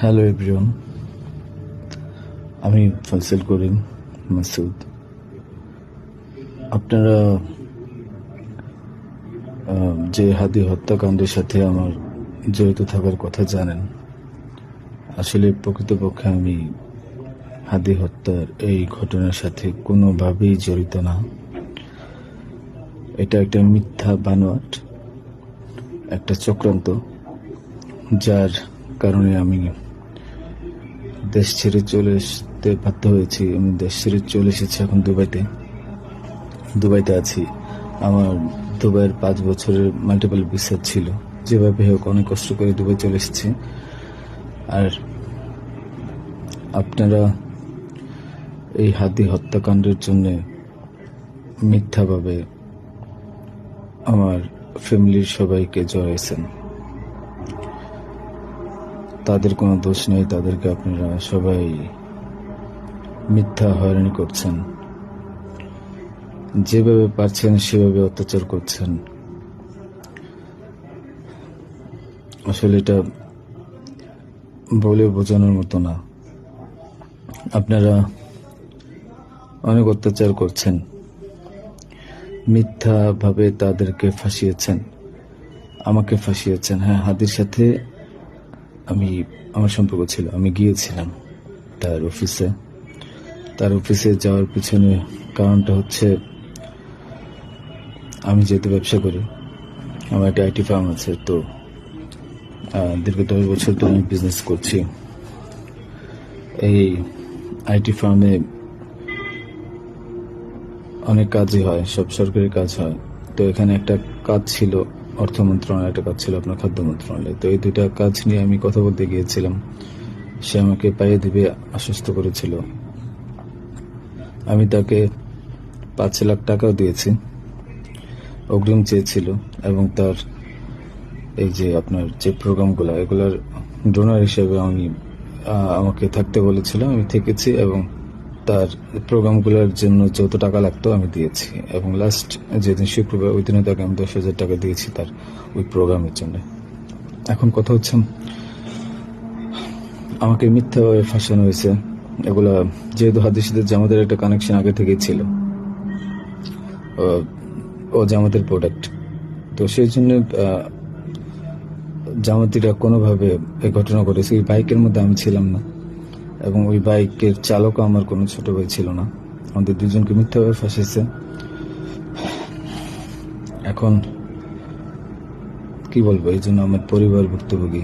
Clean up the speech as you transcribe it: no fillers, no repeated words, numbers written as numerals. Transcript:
Hello everyone, আমি ফয়সাল করিম মাসুদ। আপনারা যে হাদি হত্যাকাণ্ডের সাথে আমার জড়িত থাকার কথা জানেন। আসলে প্রকৃতপক্ষে আমি হাদি হত্যার এই ঘটনার সাথে কোনোভাবেই জড়িত না। এটা একটা মিথ্যা বানোয়াট, একটা চক্রান্ত, যার কারণে আমি দেশ ছেড়ে চলে আসতে বাধ্য হয়েছি। আমি দেশ ছেড়ে চলে এসেছি এখন দুবাইতে আছি। আমার দুবাইয়ের 5 বছরের মাল্টিপল ভিসা ছিল। যেভাবে হোক অনেক কষ্ট করে দুবাই চলে এসেছি। আর আপনারা এই হাদি হত্যাকাণ্ডের জন্য মিথ্যাভাবে আমার ফ্যামিলির সবাইকে জড়াইছেন। তাদের কোনো দোষ নেই, তাদেরকে আপনারা সবাই মিথ্যা হয়রানি করছেন। যেভাবে পারছেন সেভাবে অত্যাচার করছেন। আসলে এটা বলে বোঝানোর মতো না। আপনারা অনেক অত্যাচার করছেন, মিথ্যাভাবে তাদেরকে ফাঁসিয়েছেন, আমাকে ফাঁসিয়েছেন। হ্যাঁ, হাদির সাথে আমার সম্পর্ক ছিল। আমি গিয়েছিলাম তার অফিসে যাওয়ার পিছনে কারণটা হচ্ছে, আমি যেহেতু ব্যবসা করি, আমার একটা আইটি ফার্ম আছে। তো দীর্ঘ 10 বছর তো আমি বিজনেস করছি। এই আইটি ফার্মে অনেক কাজই হয়, সব সরকারি কাজ হয়। তো এখানে একটা কাজ ছিল অর্থ মন্ত্রণালয়, একটা কাজ ছিল আপনার খাদ্য মন্ত্রণালয়। তো এই দুইটা কাজ নিয়ে আমি কথা বলতে গিয়েছিলাম। সে আমাকে পাইয়ে দিবে আশ্বস্ত করেছিল। আমি তাকে 5 লাখ টাকাও দিয়েছি, অগ্রিম চেয়েছিল। এবং তার এই যে আপনার যে প্রোগ্রামগুলো, এগুলার ডোনার হিসেবে আমাকে থাকতে বলেছিল। আমি থেকেছি এবং তার প্রোগ্রামগুলোর জন্য যত টাকা লাগতো আমি দিয়েছি। এবং লাস্ট যেদিন শুক্রবার, ওই দিনে তাকে আমি 10,000 টাকা দিয়েছি তার ওই প্রোগ্রামের জন্য। এখন কথা হচ্ছে, আমাকে মিথ্যাভাবে ফাঁসানো হয়েছে। এগুলা যেহেতু হাদির সাথে জামাতের একটা কানেকশন আগে থেকেই ছিল, ও জামাতের প্রোডাক্ট। তো সেই জন্য জামাতিরা কোনোভাবে এই ঘটনা ঘটেছে। ওই বাইকের মধ্যে আমি ছিলাম না, এবং ওই বাইকের চালকও আমার কোনো ছোট ভাই ছিল না। আমাদের দুজনকে মিথ্যাভাবে ফাঁসিয়েছে। এখন কি বলবো, এই জন্য আমার পরিবার ভুক্তভোগী।